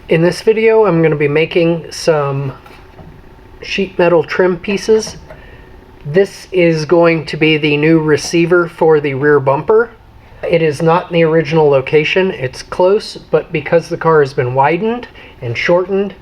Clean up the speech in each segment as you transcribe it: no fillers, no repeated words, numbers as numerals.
In this video, I'm going to be making some sheet metal trim pieces. This is going to be the new receiver for the rear bumper. It is not in the original location. It's close, but because the car has been widened and shortened,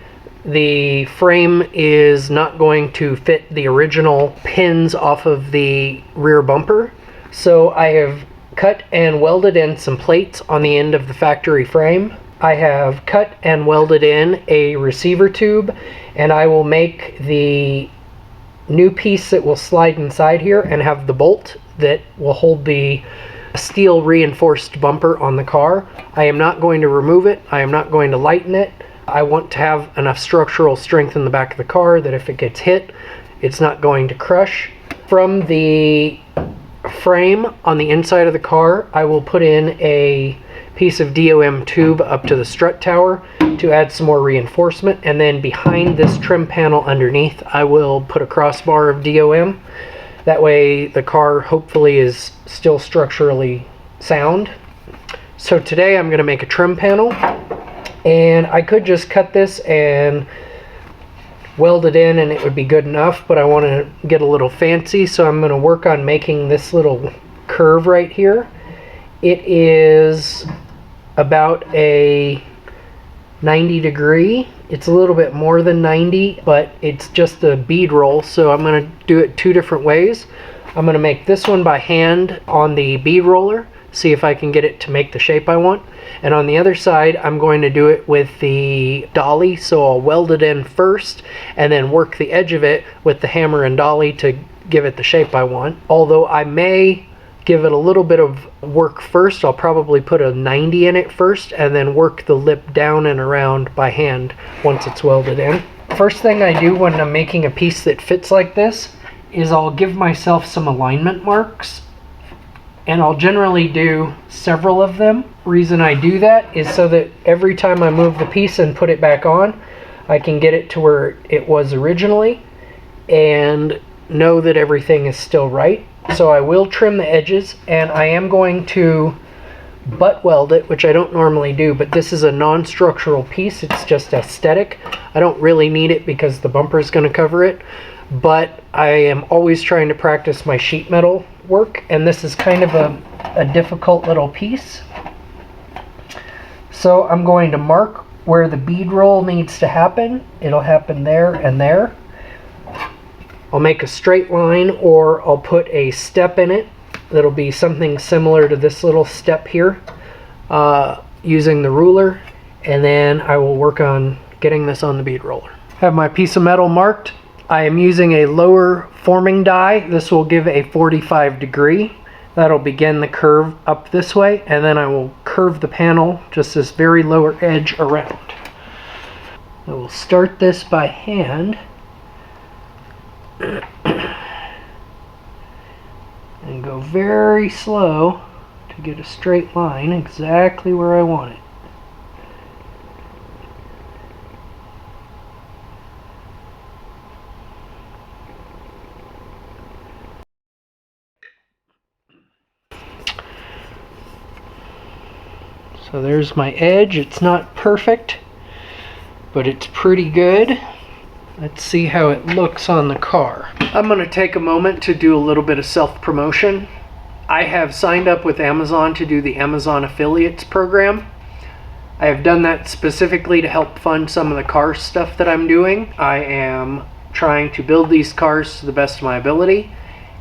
the frame is not going to fit the original pins off of the rear bumper. So I have cut and welded in some plates on the end of the factory frame. I have cut and welded in a receiver tube, and I will make the new piece that will slide inside here and have the bolt that will hold the steel reinforced bumper on the car. I am not going to remove it. I am not going to lighten it. I want to have enough structural strength in the back of the car that if it gets hit, it's not going to crush. From the frame on the inside of the car, I will put in a piece of DOM tube up to the strut tower to add some more reinforcement, and then behind this trim panel underneath I will put a crossbar of DOM. That way the car hopefully is still structurally sound. So today I'm going to make a trim panel, and I could just cut this and weld it in and it would be good enough, but I want to get a little fancy, so I'm going to work on making this little curve right here. It is about a 90 degree. It's a little bit more than 90, but it's just a bead roll, so I'm going to do it two different ways. I'm going to make this one by hand on the bead roller, see if I can get it to make the shape I want. And on the other side, I'm going to do it with the dolly, so I'll weld it in first and then work the edge of it with the hammer and dolly to give it the shape I want. Although I may give it a little bit of work first. I'll probably put a 90 in it first and then work the lip down and around by hand once it's welded in. First thing I do when I'm making a piece that fits like this is I'll give myself some alignment marks, and I'll generally do several of them. Reason I do that is so that every time I move the piece and put it back on, I can get it to where it was originally and know that everything is still right. So I will trim the edges, and I am going to butt weld it, which I don't normally do, but this is a non-structural piece. It's just aesthetic. I don't really need it because the bumper is going to cover it, but I am always trying to practice my sheet metal work, and this is kind of a difficult little piece. So I'm going to mark where the bead roll needs to happen. It'll happen there and there. I'll make a straight line, or I'll put a step in it that'll be something similar to this little step here using the ruler, and then I will work on getting this on the bead roller. Have my piece of metal marked. I am using a lower forming die. This will give a 45 degree. That'll begin the curve up this way, and then I will curve the panel, just this very lower edge, around. I will start this by hand and go very slow to get a straight line exactly where I want it. So there's my edge. It's not perfect, but it's pretty good. Let's see how it looks on the car. I'm going to take a moment to do a little bit of self-promotion. I have signed up with Amazon to do the Amazon Affiliates program. I have done that specifically to help fund some of the car stuff that I'm doing. I am trying to build these cars to the best of my ability,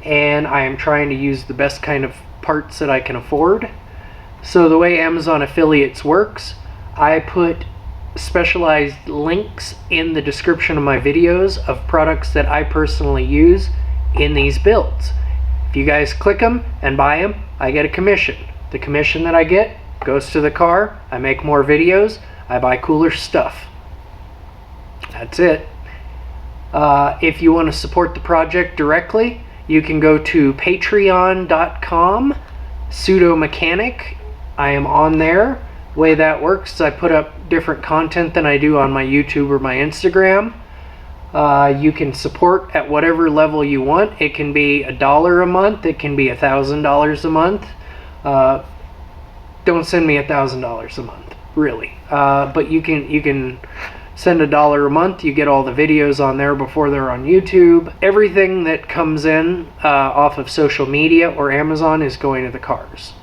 and I am trying to use the best kind of parts that I can afford. So the way Amazon Affiliates works, I put specialized links in the description of my videos of products that I personally use in these builds. If you guys click them and buy them, I get a commission. The commission that I get goes to the car. I make more videos. I buy cooler stuff. That's it. If you want to support the project directly, you can go to patreon.com pseudomechanic. I am on there. The way that works is I put up different content than I do on my YouTube or my Instagram. You can support at whatever level you want. It can be $1 a month. It can be $1,000 a month. Don't send me $1,000 a month. really. But you can send $1 a month. You get all the videos on there before they're on YouTube. Everything that comes in off of social media or Amazon is going to the cars.